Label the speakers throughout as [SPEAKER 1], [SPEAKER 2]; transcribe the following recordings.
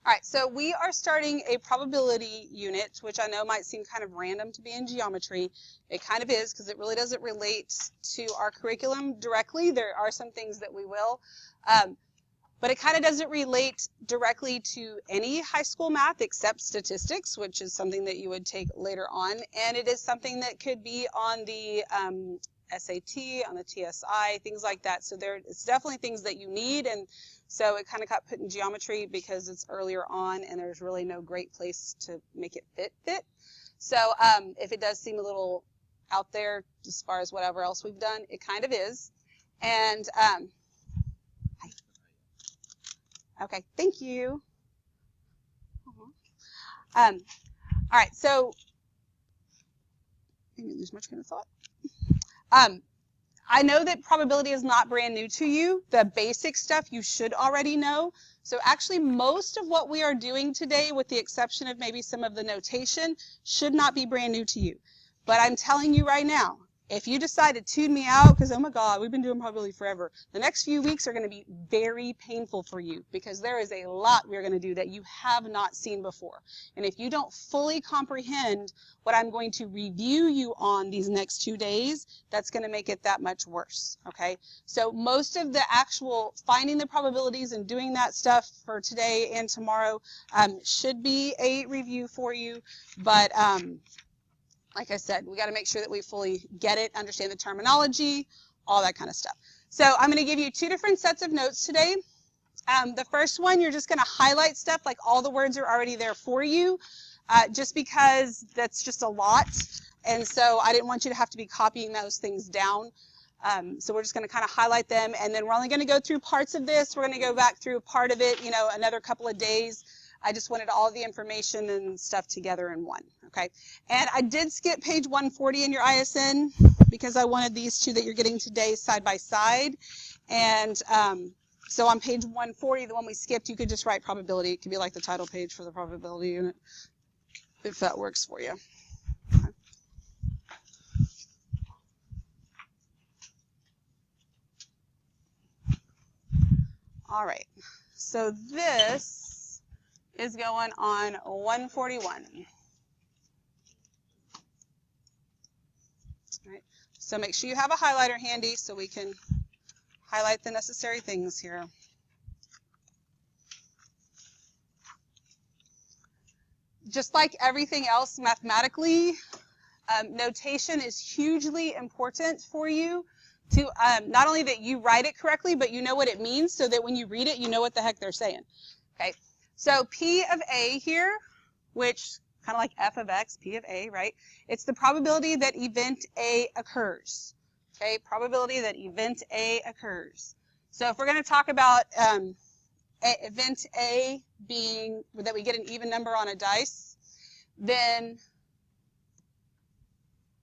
[SPEAKER 1] All right, so we are starting a probability unit, which I know might seem kind of random to be in geometry. It kind of is, because it really doesn't relate to our curriculum directly. There are some things that we will, but it kind of doesn't relate directly to any high school math except statistics, which is something that you would take later on. And it is something that could be on the SAT, on the TSI, things like that. So it's definitely things that you need, and so it kind of got put in geometry because it's earlier on and there's really no great place to make it fit. So if it does seem a little out there as far as whatever else we've done, it kind of is. And okay, thank you. All right, so I didn't lose my train of thought. I know that probability is not brand new to you. The basic stuff you should already know. So actually most of what we are doing today, with the exception of maybe some of the notation, should not be brand new to you. But I'm telling you right now, if you decide to tune me out because, oh my God, we've been doing probability forever, the next few weeks are going to be very painful for you because there is a lot we're going to do that you have not seen before. And if you don't fully comprehend what I'm going to review you on these next 2 days, that's going to make it that much worse, okay? So most of the actual finding the probabilities and doing that stuff for today and tomorrow should be a review for you, but like I said, we got to make sure that we fully get it, understand the terminology, all that kind of stuff. So I'm going to give you 2 different sets of notes today. The first one, you're just going to highlight stuff like all the words are already there for you, just because that's just a lot. And so I didn't want you to have to be copying those things down. So we're just going to kind of highlight them. And then we're only going to go through parts of this. We're going to go back through part of it, another couple of days. I just wanted all the information and stuff together in one, okay? And I did skip page 140 in your ISN because I wanted these 2 that you're getting today side by side. And so on page 140, the one we skipped, you could just write probability. It could be like the title page for the probability unit, if that works for you. Okay. All right, so this is going on 141. All right. So make sure you have a highlighter handy so we can highlight the necessary things here. Just like everything else mathematically, notation is hugely important for you to not only that you write it correctly, but you know what it means so that when you read it, you know what the heck they're saying. Okay. So P of A here, which kind of like F of X, P of A, right? It's the probability that event A occurs. Okay, probability that event A occurs. So if we're going to talk about event A being that we get an even number on a dice, then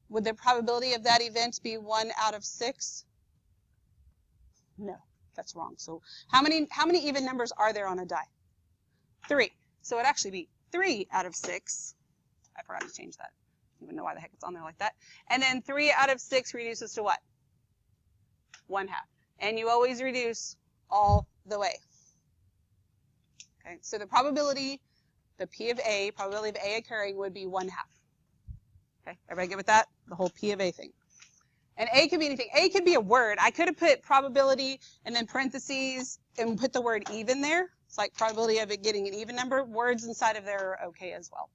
[SPEAKER 1] would the probability of that event be 1 out of 6? No, that's wrong. So how many even numbers are there on a die? 3. So it'd actually be 3 out of 6. I forgot to change that. I don't even know why the heck it's on there like that. And then 3 out of 6 reduces to what? 1/2. And you always reduce all the way. Okay, so the probability, the P of A, probability of A occurring would be 1/2. Okay, everybody good with that? The whole P of A thing. And A could be anything. A could be a word. I could have put probability and then parentheses and put the word even there. It's like probability of it getting an even number. Words inside of there are okay as well.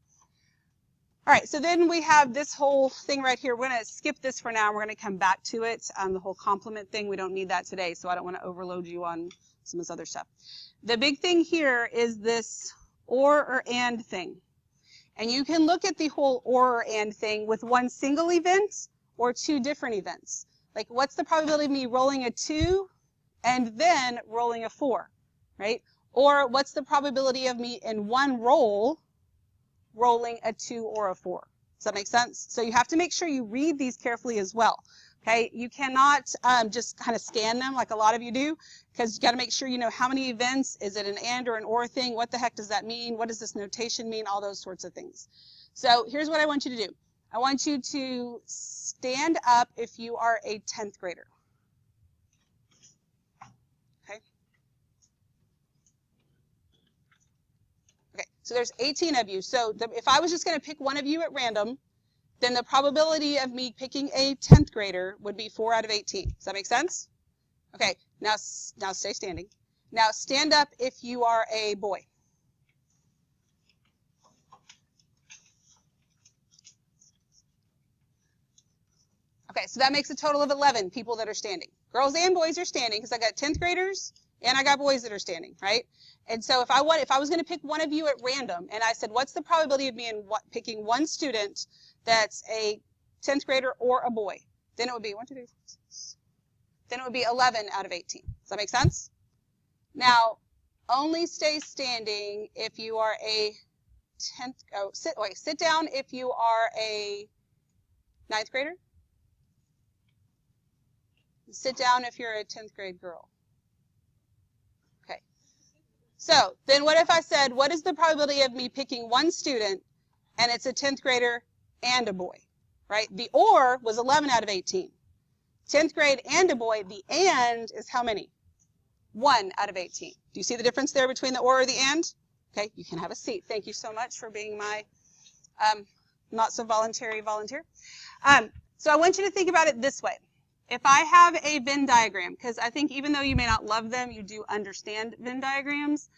[SPEAKER 1] All right, so then we have this whole thing right here. We're going to skip this for now. We're going to come back to it. The whole complement thing, we don't need that today, so I don't want to overload you on some of this other stuff. The big thing here is this or and thing. And you can look at the whole or and thing with one single event or 2 different events. Like, what's the probability of me rolling a 2 and then rolling a 4, right? Or what's the probability of me in one roll rolling a 2 or a 4? Does that make sense? So you have to make sure you read these carefully as well. Okay, you cannot just kind of scan them like a lot of you do, because you got to make sure you know how many events, is it an and or an or thing, what the heck does that mean, what does this notation mean, all those sorts of things. So here's what I want you to do. I want you to stand up if you are a 10th grader. Okay. So there's 18 of you. So if I was just going to pick one of you at random, then the probability of me picking a 10th grader would be 4 out of 18. Does that make sense? Okay, now stay standing. Now stand up if you are a boy. Okay, so that makes a total of 11 people that are standing. Girls and boys are standing because I got 10th graders and I got boys that are standing, right? And so if I was going to pick one of you at random and I said, what's the probability of me picking one student that's a 10th grader or a boy? Then it would be 1, 2, 3, 4, 6. Then it would be 11 out of 18. Does that make sense? Now, only stay standing if you are a 10th, sit down if you are a 9th grader. Sit down if you're a 10th grade girl. Okay. So then what if I said, what is the probability of me picking one student and it's a 10th grader and a boy, right? The or was 11 out of 18. 10th grade and a boy, the and is how many? 1 out of 18. Do you see the difference there between the or the and? Okay, you can have a seat. Thank you so much for being my not so voluntary volunteer. So I want you to think about it this way. If I have a Venn diagram, because I think even though you may not love them, you do understand Venn diagrams.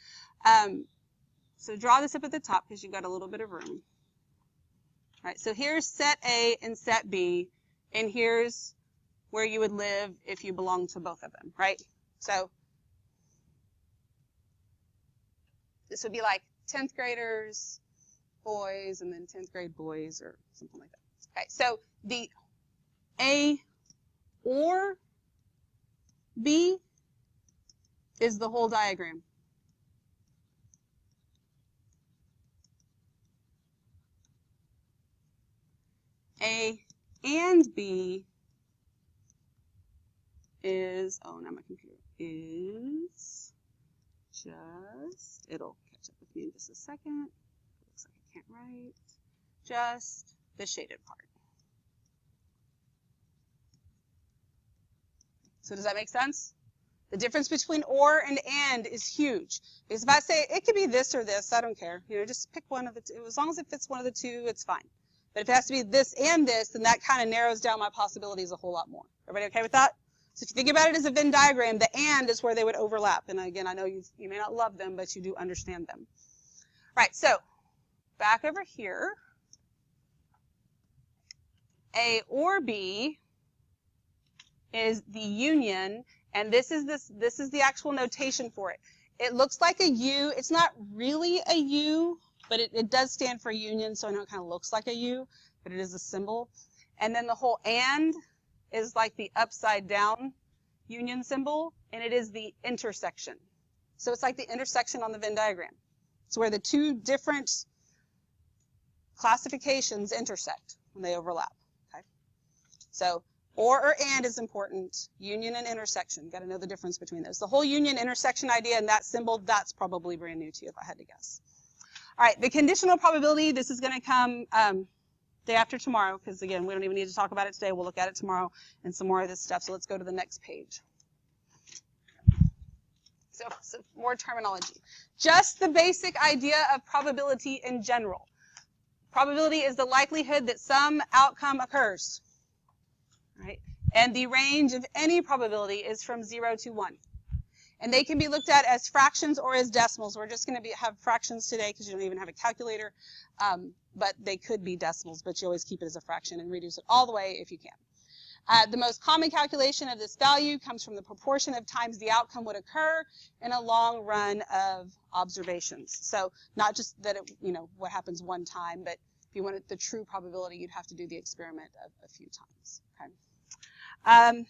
[SPEAKER 1] So draw this up at the top because you've got a little bit of room. All right, so here's set A and set B, and here's where you would live if you belong to both of them, right? So this would be like 10th graders, boys, and then 10th grade boys or something like that. Okay, so the A or B is the whole diagram. A and B is, oh, now my computer is just, it'll catch up with me in just a second. Looks like I can't write. Just the shaded part. So does that make sense? The difference between or and is huge. Because if I say it could be this or this, I don't care. You know, just pick one of the two. As long as it fits one of the two, it's fine. But if it has to be this and this, then that kind of narrows down my possibilities a whole lot more. Everybody okay with that? So if you think about it as a Venn diagram, the and is where they would overlap. And again, I know you may not love them, but you do understand them. All right, so back over here, A or B is the union, and this is the actual notation for it. It looks like a U. It's not really a U, but it does stand for union, so I know it kind of looks like a U, but it is a symbol. And then the whole and is like the upside down union symbol, and it is the intersection. So it's like the intersection on the Venn diagram. It's where the two different classifications intersect when they overlap. Okay? So or and is important. Union and intersection. Got to know the difference between those. The whole union intersection idea and that symbol, that's probably brand new to you if I had to guess. All right, the conditional probability, this is going to come day after tomorrow because, again, we don't even need to talk about it today. We'll look at it tomorrow and some more of this stuff. So let's go to the next page. So more terminology. Just the basic idea of probability in general. Probability is the likelihood that some outcome occurs. Right? And the range of any probability is from 0 to 1. And they can be looked at as fractions or as decimals. We're just going to have fractions today because you don't even have a calculator. But they could be decimals, but you always keep it as a fraction and reduce it all the way if you can. The most common calculation of this value comes from the proportion of times the outcome would occur in a long run of observations. So not just that it, what happens one time, but if you wanted the true probability, you'd have to do the experiment a few times. Okay. A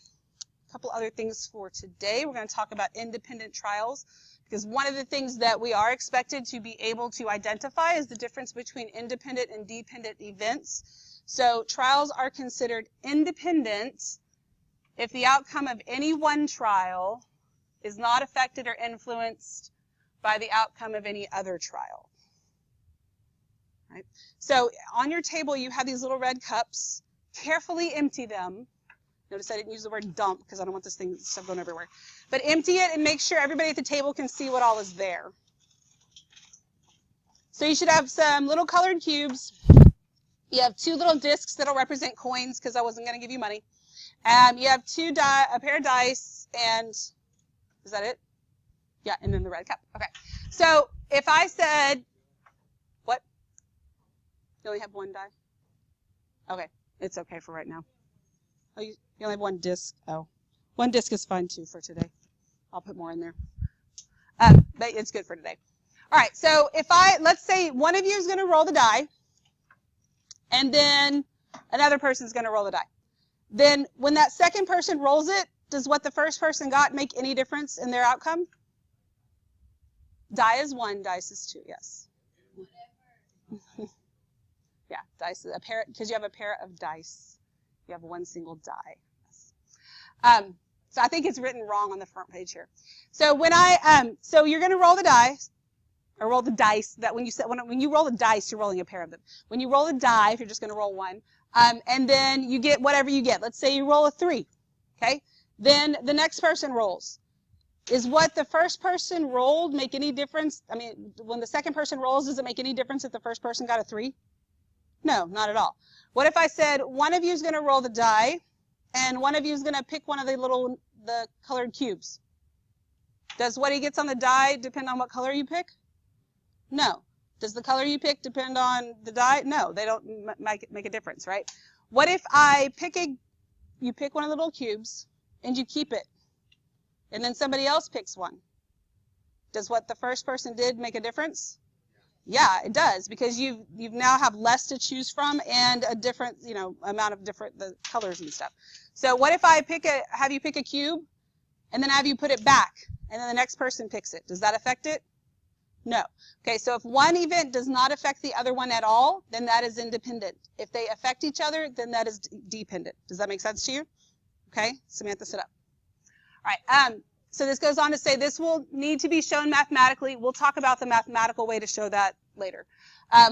[SPEAKER 1] couple other things for today. We're going to talk about independent trials because one of the things that we are expected to be able to identify is the difference between independent and dependent events. So trials are considered independent if the outcome of any one trial is not affected or influenced by the outcome of any other trial. Right? So on your table, you have these little red cups. Carefully empty them. Notice I didn't use the word dump because I don't want this stuff going everywhere. But empty it and make sure everybody at the table can see what all is there. So you should have some little colored cubes. You have two little discs that'll represent coins because I wasn't going to give you money. You have a pair of dice, and is that it? Yeah, and then the red cup. Okay. So if I said, what? You only have one die? Okay. It's okay for right now. Oh, you only have one disc? Oh. One disc is fine, too, for today. I'll put more in there. But it's good for today. All right. So let's say one of you is going to roll the die, and then another person is going to roll the die. Then when that second person rolls it, does what the first person got make any difference in their outcome? Die is 1, dice is 2, yes. Yeah, dice is a pair, because you have a pair of dice. You have one single die. Yes. So I think it's written wrong on the front page here. So so you're going to roll the die, or roll the dice. That when you roll the dice, you're rolling a pair of them. When you roll a die, if you're just going to roll one, and then you get whatever you get. Let's say you roll a 3, okay? Then the next person rolls. Is what the first person rolled make any difference? I mean, when the second person rolls, does it make any difference if the first person got a 3? No, not at all. What if I said one of you is going to roll the die, and one of you is going to pick one of the colored cubes? Does what he gets on the die depend on what color you pick? No. Does the color you pick depend on the die? No, they don't make a difference, right? What if you pick one of the little cubes, and you keep it, and then somebody else picks one? Does what the first person did make a difference? Yeah, it does, because you now have less to choose from and a different, amount of the colors and stuff. So what if I have you pick a cube, and then have you put it back, and then the next person picks it? Does that affect it? No. Okay, so if one event does not affect the other one at all, then that is independent. If they affect each other, then that is dependent. Does that make sense to you? Okay, Samantha, sit up. All right, so this goes on to say this will need to be shown mathematically. We'll talk about the mathematical way to show that later.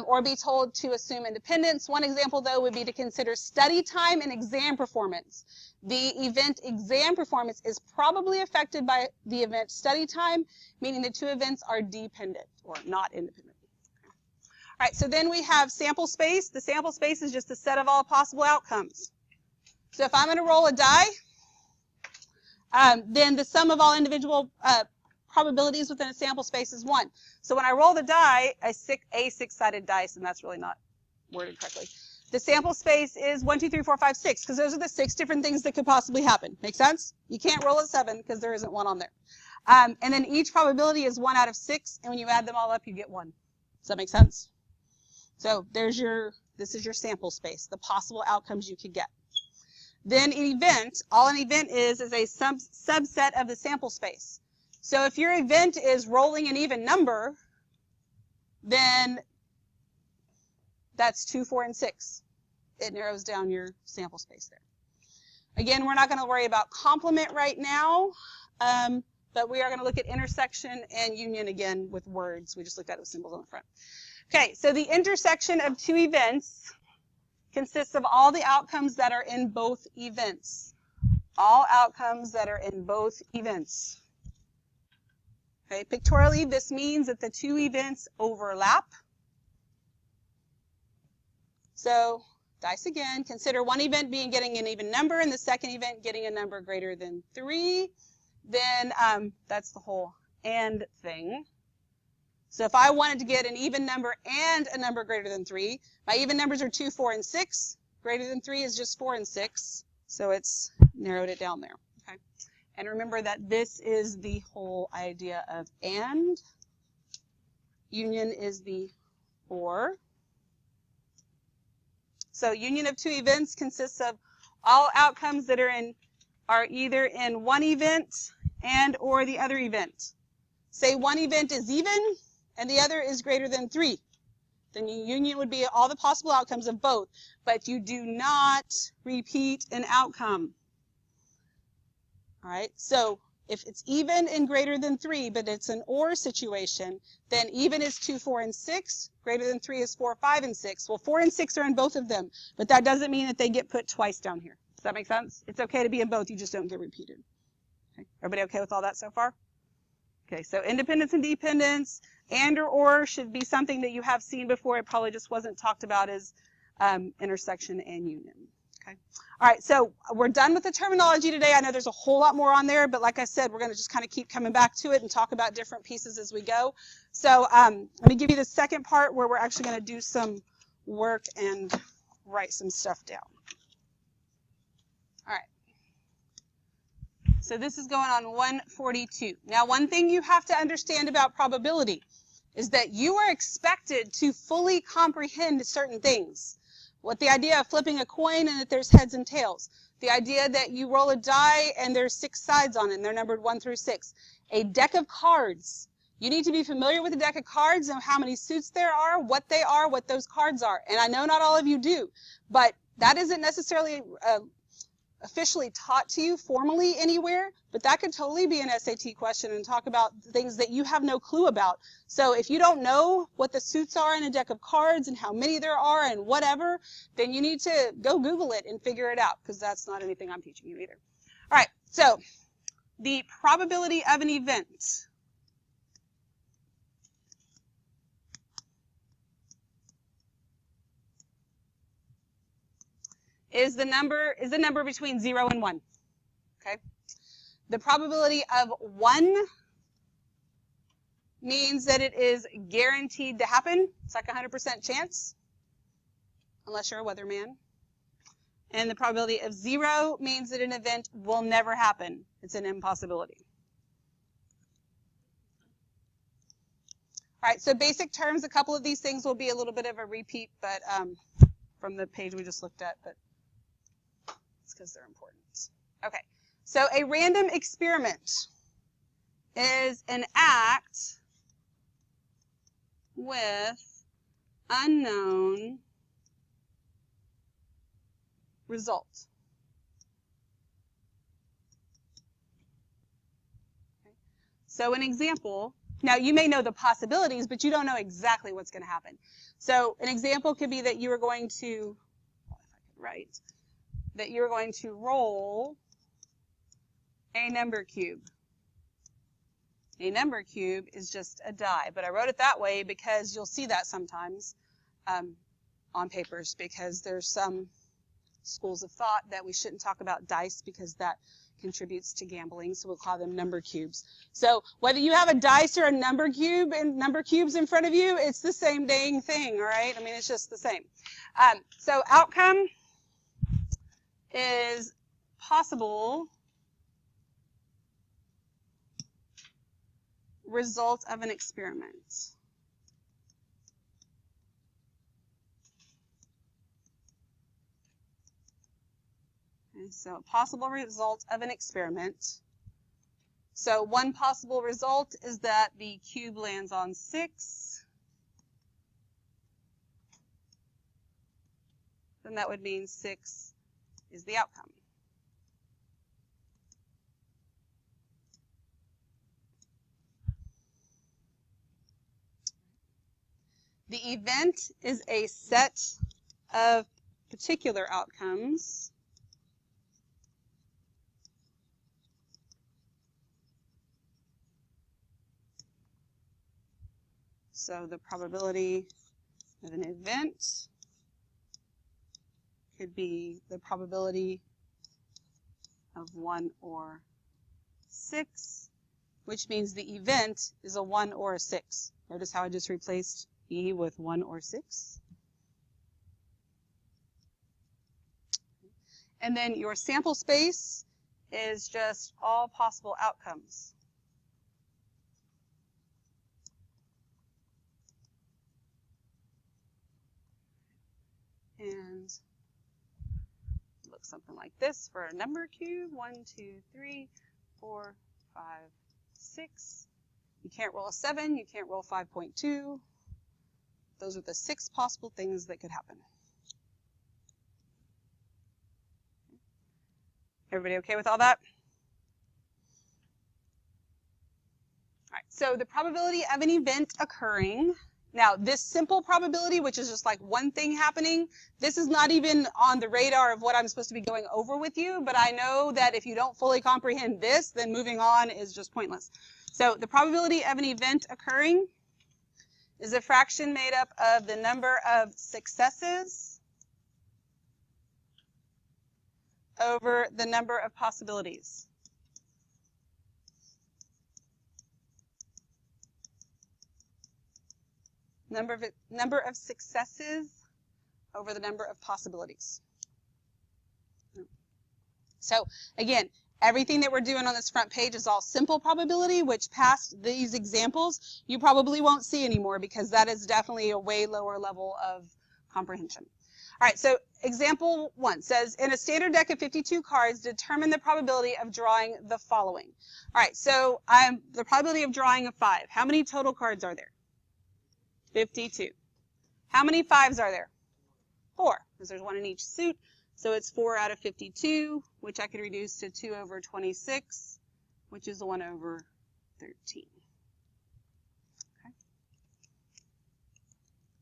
[SPEAKER 1] Or be told to assume independence. One example, though, would be to consider study time and exam performance. The event exam performance is probably affected by the event study time, meaning the two events are dependent or not independent. All right, so then we have sample space. The sample space is just a set of all possible outcomes. So if I'm going to roll a die, then the sum of all individual probabilities within a sample space is 1. So when I roll the die, a six-sided dice, and that's really not worded correctly. The sample space is 1, 2, 3, 4, 5, 6, because those are the 6 different things that could possibly happen. Make sense? You can't roll a 7 because there isn't one on there. And then each probability is 1 out of 6, and when you add them all up, you get 1. Does that make sense? So this is your sample space, the possible outcomes you could get. Then an event, all an event is a subset of the sample space. So if your event is rolling an even number, then that's 2, 4, and 6. It narrows down your sample space there. Again, we're not going to worry about complement right now, but we are going to look at intersection and union again with words. We just looked at it with symbols on the front. Okay, so the intersection of two events consists of all the outcomes that are in both events. All outcomes that are in both events. Okay, pictorially, this means that the two events overlap. So, dice again. Consider one event getting an even number and the second event getting a number greater than 3. Then that's the whole and thing. So if I wanted to get an even number and a number greater than 3, my even numbers are 2, 4, and 6. Greater than 3 is just 4 and 6. So it's narrowed it down there. Okay. And remember that this is the whole idea of and. Union is the or. So union of two events consists of all outcomes that are either in one event and or the other event. Say one event is even and the other is greater than 3. Then your union would be all the possible outcomes of both, but you do not repeat an outcome. All right, so if it's even and greater than 3, but it's an or situation, then even is 2, 4, and 6. Greater than 3 is 4, 5, and 6. Well, 4 and 6 are in both of them, but that doesn't mean that they get put twice down here. Does that make sense? It's okay to be in both, you just don't get repeated. Okay. Everybody okay with all that so far? Okay, so independence and dependence and or should be something that you have seen before. It probably just wasn't talked about as intersection and union. Okay. All right, so we're done with the terminology today. I know there's a whole lot more on there, but like I said, we're going to just kind of keep coming back to it and talk about different pieces as we go. So let me give you the second part where we're actually going to do some work and write some stuff down. All right. So this is going on 142. Now, one thing you have to understand about probability is that you are expected to fully comprehend certain things. What the idea of flipping a coin and that there's heads and tails. The idea that you roll a die and there's 6 sides on it and they're numbered 1 through 6. A deck of cards. You need to be familiar with a deck of cards and how many suits there are, what they are, what those cards are. And I know not all of you do, but that isn't necessarily officially taught to you formally anywhere, but that could totally be an SAT question and talk about things that you have no clue about. So if you don't know what the suits are in a deck of cards and how many there are and whatever, then you need to go Google it and figure it out, because that's not anything I'm teaching you either. All right, so the probability of an event is the number between 0 and 1. Okay? The probability of 1 means that it is guaranteed to happen. It's like a 100% chance, unless you're a weatherman. And the probability of 0 means that an event will never happen. It's an impossibility. All right, so basic terms, a couple of these things will be a little bit of a repeat, but from the page we just looked at, but it's because they're important. Okay, so a random experiment is an act with unknown result. Okay. So an example, now you may know the possibilities, but you don't know exactly what's going to happen. So an example could be that you are going to, well, if I could write, that you're going to roll a number cube. A number cube is just a die, but I wrote it that way because you'll see that sometimes on papers, because there's some schools of thought that we shouldn't talk about dice because that contributes to gambling, so we'll call them number cubes. So whether you have a dice or a number cube and number cubes in front of you, it's the same dang thing, all right? I mean, it's just the same. So outcome is possible result of an experiment. Okay, so possible result of an experiment. So one possible result is that the cube lands on 6. Then that would mean 6 is the outcome. The event is a set of particular outcomes so the probability of an event could be the probability of 1 or 6, which means the event is a 1 or a 6. Notice how I just replaced E with 1 or 6. And then your sample space is just all possible outcomes. And look something like this for a number cube. 1, 2, 3, 4, 5, 6. You can't roll a 7. You can't roll 5.2. Those are the 6 possible things that could happen. Everybody okay with all that? All right, so the probability of an event occurring. Now, this simple probability, which is just like one thing happening, this is not even on the radar of what I'm supposed to be going over with you, but I know that if you don't fully comprehend this, then moving on is just pointless. So the probability of an event occurring is a fraction made up of the number of successes over the number of possibilities. Number of successes over the number of possibilities. So again, everything that we're doing on this front page is all simple probability, which past these examples, you probably won't see anymore because that is definitely a way lower level of comprehension. All right, so example 1 says, in a standard deck of 52 cards, determine the probability of drawing the following. All right, so the probability of drawing a 5. How many total cards are there? 52. How many 5s are there? 4, because there's one in each suit. So it's 4 out of 52, which I could reduce to 2 over 26, which is 1 over 13. Okay.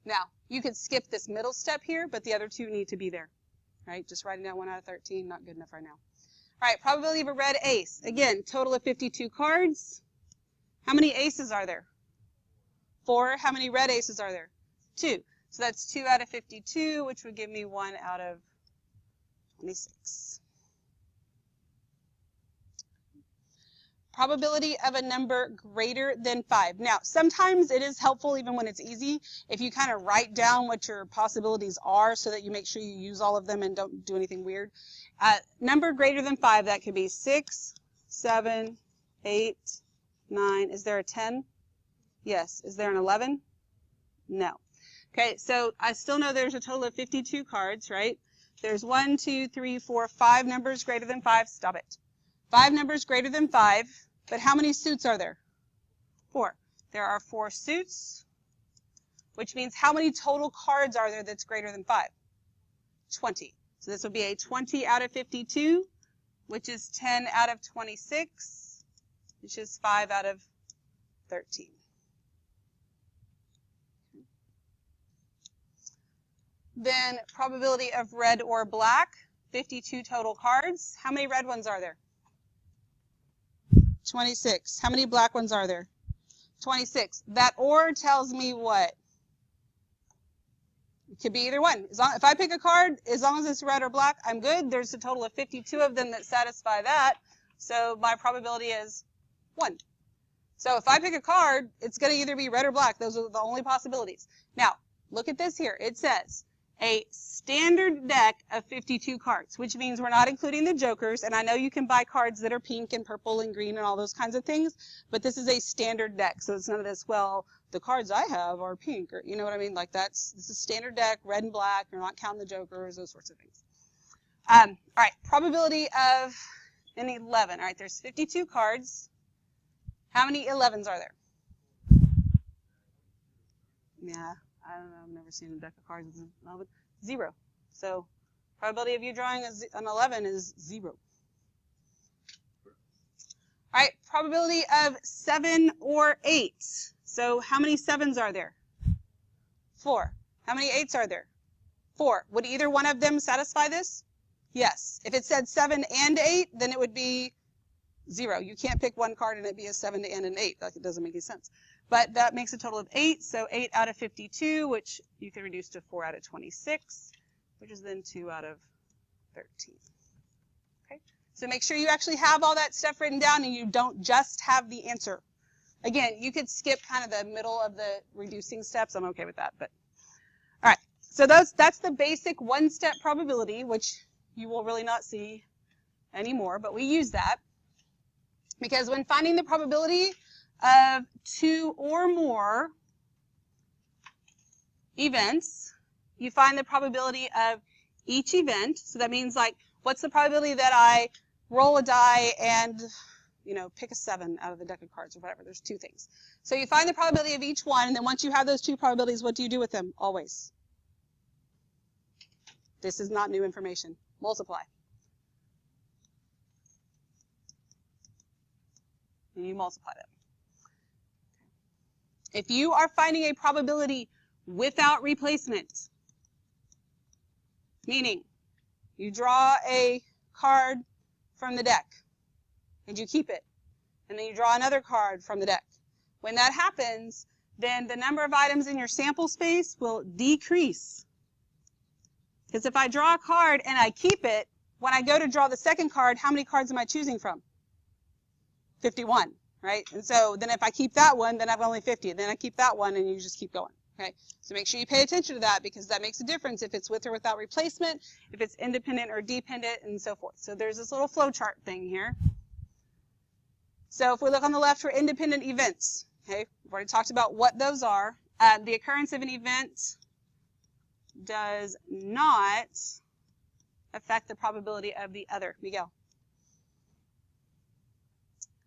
[SPEAKER 1] Now, you could skip this middle step here, but the other two need to be there. Right? Just writing down 1 out of 13, not good enough right now. All right, probability of a red ace. Again, total of 52 cards. How many aces are there? 4. How many red aces are there? 2. So that's 2 out of 52, which would give me 1 out of 26. Probability of a number greater than 5. Now, sometimes it is helpful, even when it's easy, if you kind of write down what your possibilities are so that you make sure you use all of them and don't do anything weird. Number greater than 5, that could be 6, 7, 8, 9. Is there a 10? Yes. Is there an 11? No. Okay, so I still know there's a total of 52 cards, right? There's 1, 2, 3, 4, 5 numbers greater than 5. Stop it. 5 numbers greater than 5. But how many suits are there? 4. There are 4 suits, which means how many total cards are there that's greater than 5? 20. So this would be a 20 out of 52, which is 10 out of 26, which is 5 out of 13. Then probability of red or black, 52 total cards. How many red ones are there? 26. How many black ones are there? 26. That or tells me what? It could be either one. If I pick a card, as long as it's red or black, I'm good. There's a total of 52 of them that satisfy that. So my probability is 1. So if I pick a card, it's going to either be red or black. Those are the only possibilities. Now, look at this here. It says a standard deck of 52 cards, which means we're not including the jokers. And I know you can buy cards that are pink and purple and green and all those kinds of things, but this is a standard deck. So it's none of this, well, the cards I have are pink, or you know what I mean? Like this is standard deck, red and black. You're not counting the jokers, those sorts of things. All right, probability of an 11. All right, there's 52 cards. How many 11s are there? Yeah. I don't know, I've never seen a deck of cards with an 11. 0. So probability of you drawing an 11 is 0. All right, probability of 7 or 8. So how many 7s are there? 4. How many 8s are there? 4. Would either one of them satisfy this? Yes. If it said 7 and 8, then it would be 0. You can't pick one card and it be a 7 and an 8. Like, it doesn't make any sense. But that makes a total of 8, so 8 out of 52, which you can reduce to 4 out of 26, which is then 2 out of 13. Okay? So make sure you actually have all that stuff written down and you don't just have the answer. Again, you could skip kind of the middle of the reducing steps. I'm okay with that. But all right, so that's the basic one-step probability, which you will really not see anymore, but we use that because when finding the probability of 2 or more events, you find the probability of each event. So that means, like, what's the probability that I roll a die and, you know, pick a 7 out of the deck of cards or whatever. There's 2 things. So you find the probability of each one, and then once you have those 2 probabilities, what do you do with them? Always. This is not new information. Multiply. And you multiply them. If you are finding a probability without replacement, meaning you draw a card from the deck and you keep it, and then you draw another card from the deck. When that happens, then the number of items in your sample space will decrease. Because if I draw a card and I keep it, when I go to draw the second card, how many cards am I choosing from? 51, right? And so then if I keep that one, then I have only 50. Then I keep that one, and you just keep going. Okay, so make sure you pay attention to that, because that makes a difference if it's with or without replacement, if it's independent or dependent, and so forth. So there's this little flow chart thing here. So if we look on the left for independent events, okay, we've already talked about what those are. The occurrence of an event does not affect the probability of the other. Miguel.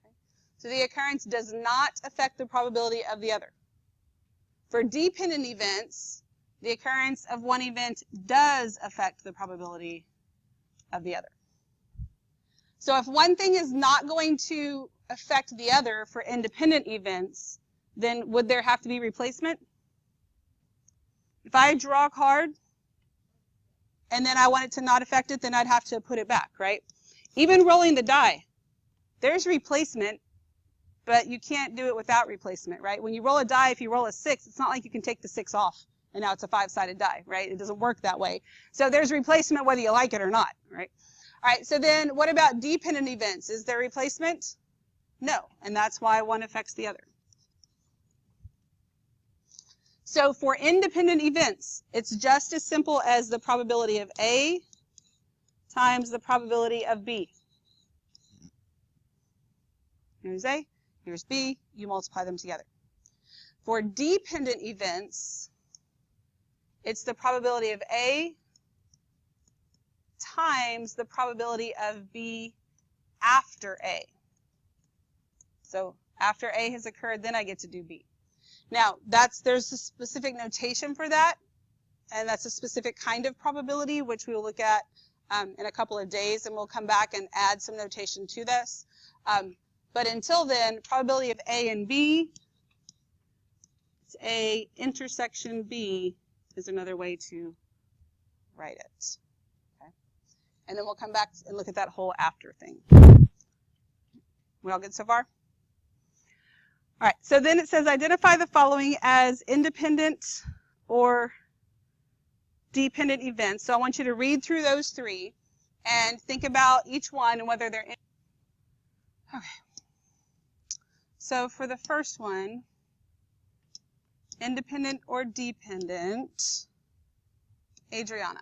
[SPEAKER 1] Okay. So the occurrence does not affect the probability of the other. For dependent events, the occurrence of one event does affect the probability of the other. So if one thing is not going to affect the other for independent events, then would there have to be replacement? If I draw a card and then I want it to not affect it, then I'd have to put it back, right? Even rolling the die, there's replacement, but you can't do it without replacement, right? When you roll a die, if you roll a 6, it's not like you can take the 6 off and now it's a 5-sided die, right? It doesn't work that way. So there's replacement whether you like it or not, right? All right, so then what about dependent events? Is there replacement? No, and that's why one affects the other. So for independent events, it's just as simple as the probability of A times the probability of B. Here's A, here's B, you multiply them together. For dependent events, it's the probability of A times the probability of B after A. So after A has occurred, then I get to do B. Now, there's a specific notation for that, and that's a specific kind of probability, which we will look at in a couple of days, and we'll come back and add some notation to this. But until then, probability of A and B, it's A intersection B is another way to write it. Okay? And then we'll come back and look at that whole after thing. We all good so far? All right, so then it says identify the following as independent or dependent events. So I want you to read through those three and think about each one and whether they're okay. So for the first one, independent or dependent, Adriana.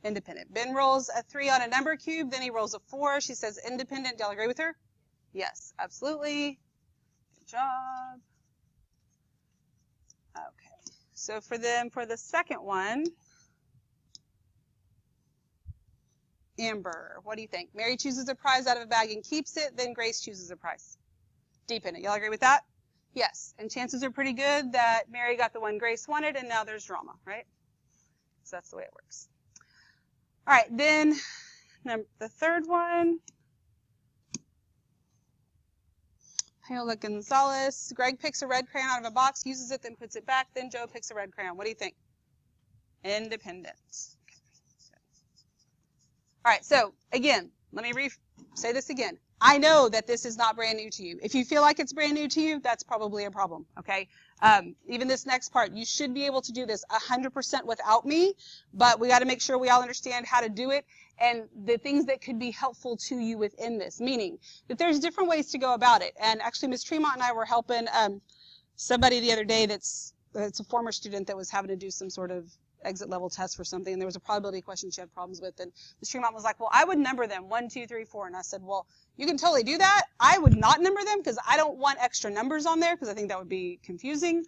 [SPEAKER 1] Independent. Ben rolls a 3 on a number cube, then he rolls a 4. She says independent. Do y'all agree with her? Yes, absolutely. Good job. Okay, so for the second one, Amber, what do you think? Mary chooses a prize out of a bag and keeps it, then Grace chooses a prize. Dependent. Y'all agree with that? Yes, and chances are pretty good that Mary got the one Grace wanted, and now there's drama, right? So that's the way it works. All right, then the third one, Paola Gonzalez. Greg picks a red crayon out of a box, uses it, then puts it back. Then Joe picks a red crayon. What do you think? Independent. All right, so again, let me say this again. I know that this is not brand new to you. If you feel like it's brand new to you, that's probably a problem, okay? Even this next part, you should be able to do this 100% without me, but we got to make sure we all understand how to do it and the things that could be helpful to you within this, meaning that there's different ways to go about it. And actually, Ms. Tremont and I were helping somebody the other day that's a former student that was having to do some sort of exit level test for something, and there was a probability question she had problems with, and Ms. Tremont was like, well, I would number them 1, 2, 3, 4, and I said, well, you can totally do that. I would not number them because I don't want extra numbers on there because I think that would be confusing.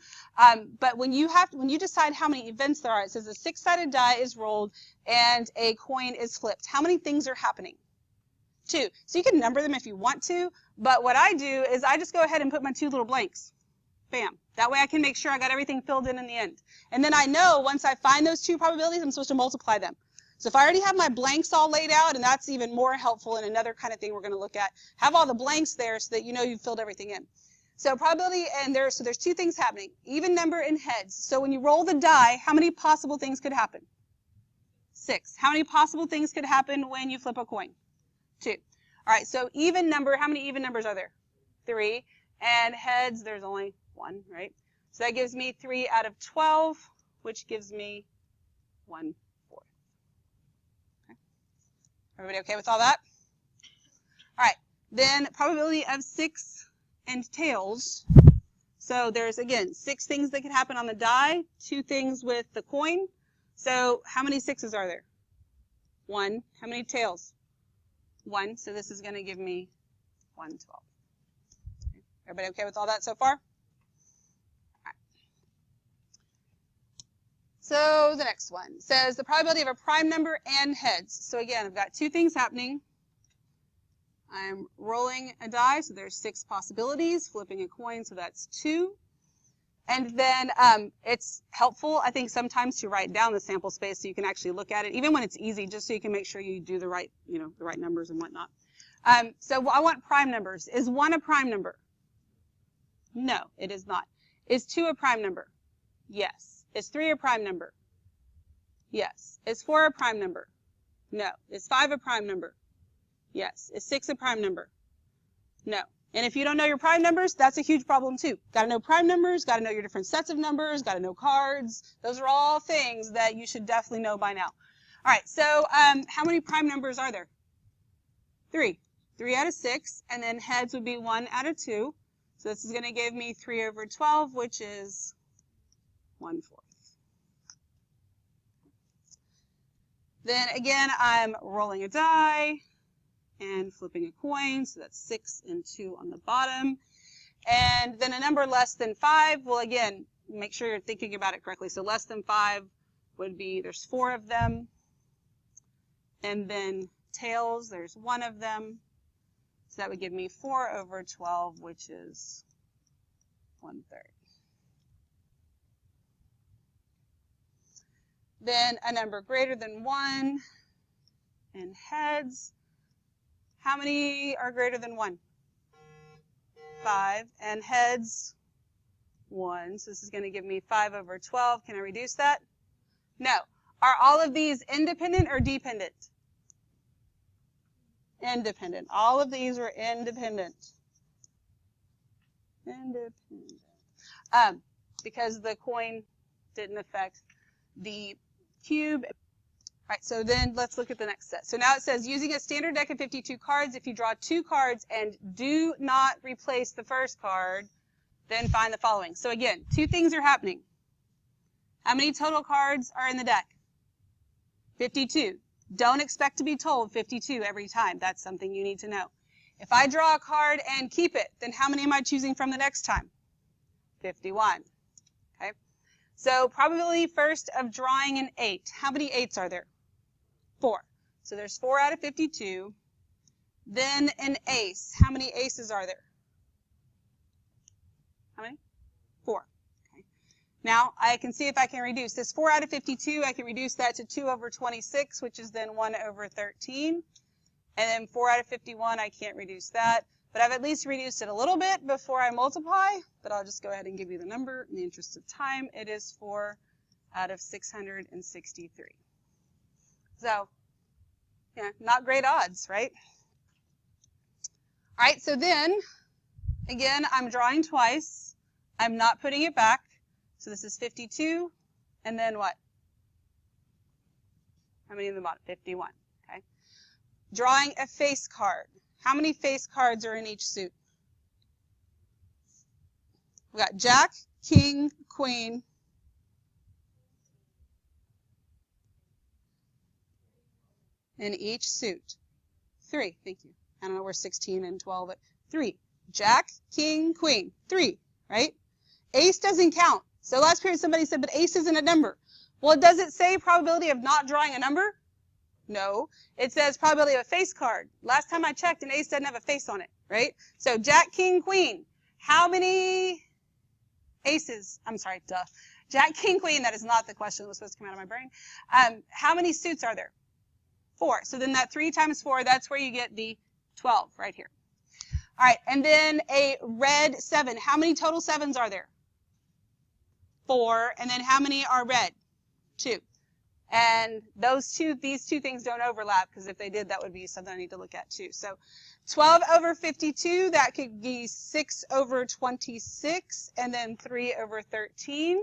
[SPEAKER 1] But when you decide how many events there are, it says a 6-sided die is rolled and a coin is flipped. How many things are happening? 2. So you can number them if you want to, but what I do is I just go ahead and put my 2 little blanks. Bam. That way I can make sure I got everything filled in the end. And then I know once I find those 2 probabilities, I'm supposed to multiply them. So if I already have my blanks all laid out, and that's even more helpful in another kind of thing we're going to look at, have all the blanks there so that you know you've filled everything in. So probability, and there's 2 things happening, even number and heads. So when you roll the die, how many possible things could happen? 6. How many possible things could happen when you flip a coin? 2. All All right, so even number, how many even numbers are there? 3. And heads, there's only 1, right? So that gives me 3 out of 12, which gives me 1/4. Okay. Everybody okay with all that? All right, then probability of 6 and tails. So there's, again, 6 things that can happen on the die, 2 things with the coin. So how many 6s are there? 1. How many tails? 1. So this is going to give me 1/12. Okay. Everybody okay with all that so far? All right. So the next one says the probability of a prime number and heads. So again, I've got 2 things happening. I'm rolling a die, so there's 6 possibilities, flipping a coin, so that's 2. And then it's helpful, I think, sometimes to write down the sample space so you can actually look at it, even when it's easy, just so you can make sure you do the right, the right numbers and whatnot. So I want prime numbers. Is 1 a prime number? No, it is not. Is 2 a prime number? Yes. Is 3 a prime number? Yes. Is 4 a prime number? No. Is 5 a prime number? Yes. Is 6 a prime number? No. And if you don't know your prime numbers, that's a huge problem too. Got to know prime numbers, got to know your different sets of numbers, got to know cards. Those are all things that you should definitely know by now. All right, so how many prime numbers are there? 3. 3 out of 6, and then heads would be 1 out of 2. So this is going to give me 3/12, which is 1/4. Then again, I'm rolling a die and flipping a coin, so that's 6 and 2 on the bottom. And then a number less than 5, well, again, make sure you're thinking about it correctly. So less than 5 would be, there's 4 of them. And then tails, there's 1 of them. So that would give me 4/12, which is 1/3. Then a number greater than 1 and heads. How many are greater than 1? 5. And heads, 1. So this is going to give me 5/12. Can I reduce that? No. Are all of these independent or dependent? Independent. All of these are independent. Independent. Because the coin didn't affect the cube. All right, so then let's look at the next set. So now it says, using a standard deck of 52 cards, if you draw 2 cards and do not replace the first card, then find the following. So again, 2 things are happening. How many total cards are in the deck? 52. Don't expect to be told 52 every time. That's something you need to know. If I draw a card and keep it, then how many am I choosing from the next time? 51. Okay. So probability first of drawing an 8. How many 8s are there? 4. So there's 4 out of 52. Then an ace. How many aces are there? How many? 4. Okay. Now I can see if I can reduce this 4 out of 52. I can reduce that to 2/26, which is then 1/13. And then 4 out of 51, I can't reduce that. But I've at least reduced it a little bit before I multiply. But I'll just go ahead and give you the number in the interest of time. It is 4 out of 663. So, yeah, not great odds, right? All right, so then, again, I'm drawing twice. I'm not putting it back. So this is 52. And then what? How many in the bottom? 51. Okay. Drawing a face card. How many face cards are in each suit? We've got Jack, King, Queen. In each suit. 3. Thank you. I don't know where 16 and 12, but 3. Jack, King, Queen. 3, right? Ace doesn't count. So last period somebody said, but ace isn't a number. Well, does it say probability of not drawing a number? No. It says probability of a face card. Last time I checked, an ace doesn't have a face on it, right? So Jack, King, Queen. How many aces? I'm sorry, duh. Jack, King, Queen. That is not the question that was supposed to come out of my brain. How many suits are there? 4. So then that 3 times 4, that's where you get the 12 right here. All right, and then a red 7. How many total 7s are there? 4. And then how many are red? 2. And these two things don't overlap, because if they did, that would be something I need to look at too. So 12 over 52, that could be 6 over 26, and then 3 over 13.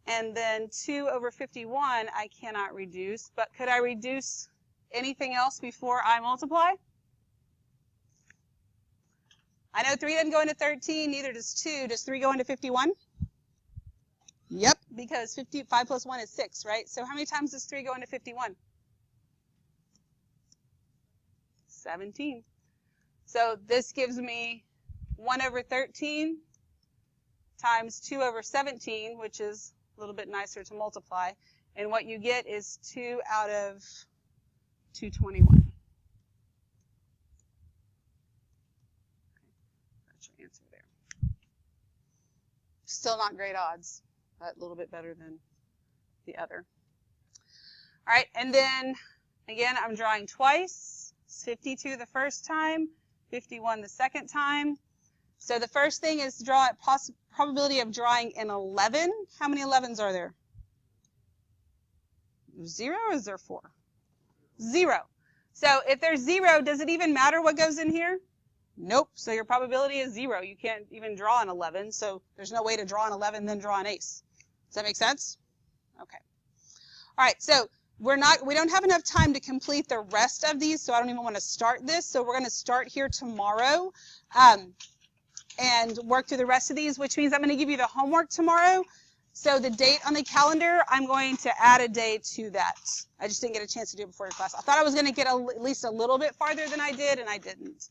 [SPEAKER 1] And then 2 over 51, I cannot reduce. But could I reduce anything else before I multiply? I know 3 doesn't go into 13, neither does 2. Does 3 go into 51? Yep, because 5 plus 1 is 6, right? So how many times does 3 go into 51? 17. So this gives me 1 over 13 times 2 over 17, which is a little bit nicer to multiply. And what you get is 2 out of 221. That's your answer there. Still not great odds, but a little bit better than the other. All right, and then again, I'm drawing twice. It's 52 the first time, 51 the second time. So the first thing is to draw at probability of drawing an 11. How many 11s are there? 0, or is there 4? 0. So if there's 0, does it even matter what goes in here? Nope. So your probability is 0. You can't even draw an 11. So there's no way to draw an 11 then draw an ace. Does that make sense? Okay. All right. So we don't have enough time to complete the rest of these, so I don't even want to start this. So we're going to start here tomorrow. And work through the rest of these, which means I'm going to give you the homework tomorrow. So the date on the calendar, I'm going to add a day to that. I just didn't get a chance to do it before your class. I thought I was going to get at least a little bit farther than I did, and I didn't.